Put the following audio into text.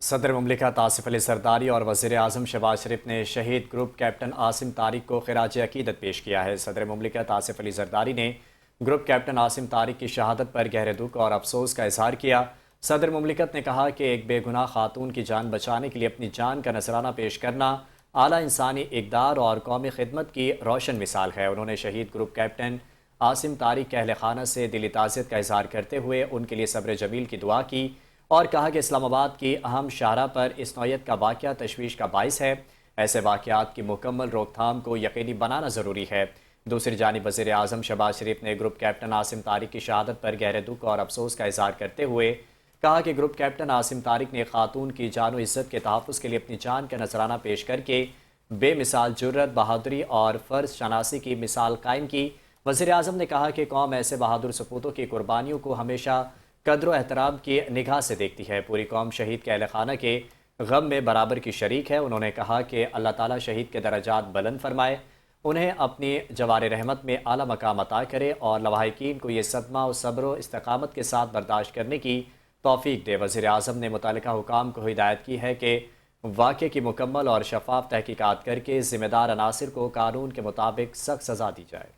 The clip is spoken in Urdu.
صدر مملکت آصف علی زرداری اور وزیر اعظم شہباز شریف نے شہید گروپ کیپٹن عاصم طارق کو خراج عقیدت پیش کیا ہے۔ صدر مملکت آصف علی زرداری نے گروپ کیپٹن عاصم طارق کی شہادت پر گہرے دکھ اور افسوس کا اظہار کیا۔ صدر مملکت نے کہا کہ ایک بے گناہ خاتون کی جان بچانے کے لیے اپنی جان کا نذرانہ پیش کرنا اعلیٰ انسانی اقدار اور قومی خدمت کی روشن مثال ہے۔ انہوں نے شہید گروپ کیپٹن عاصم طارق کے اہل خانہ سے دلی تعزیت کا اظہار کرتے ہوئے ان کے لیے صبر جمیل کی دعا کی اور کہا کہ اسلام آباد کی اہم شاہراہ پر اس نوعیت کا واقعہ تشویش کا باعث ہے۔ ایسے واقعات کی مکمل روک تھام کو یقینی بنانا ضروری ہے۔ دوسری جانب وزیر اعظم شہباز شریف نے گروپ کیپٹن عاصم طارق کی شہادت پر گہرے دکھ اور افسوس کا اظہار کرتے ہوئے کہا کہ گروپ کیپٹن عاصم طارق نے خاتون کی جان و عزت کے تحفظ کے لیے اپنی جان کا نذرانہ پیش کر کے بے مثال جرت، بہادری اور فرض شناسی کی مثال قائم کی۔ وزیر اعظم نے کہا کہ قوم ایسے بہادر سپوتوں کی قربانیوں کو ہمیشہ قدر و احترام کی نگاہ سے دیکھتی ہے۔ پوری قوم شہید کے اہل خانہ کے غم میں برابر کی شریک ہے۔ انہوں نے کہا کہ اللہ تعالیٰ شہید کے درجات بلند فرمائے، انہیں اپنی جوار رحمت میں اعلیٰ مقام عطا کرے اور لواحقین کو یہ صدمہ و صبر و استقامت کے ساتھ برداشت کرنے کی توفیق دے۔ وزیر اعظم نے متعلقہ حکام کو ہدایت کی ہے کہ واقعے کی مکمل اور شفاف تحقیقات کر کے ذمہ دار عناصر کو قانون کے مطابق سخت سزا دی جائے۔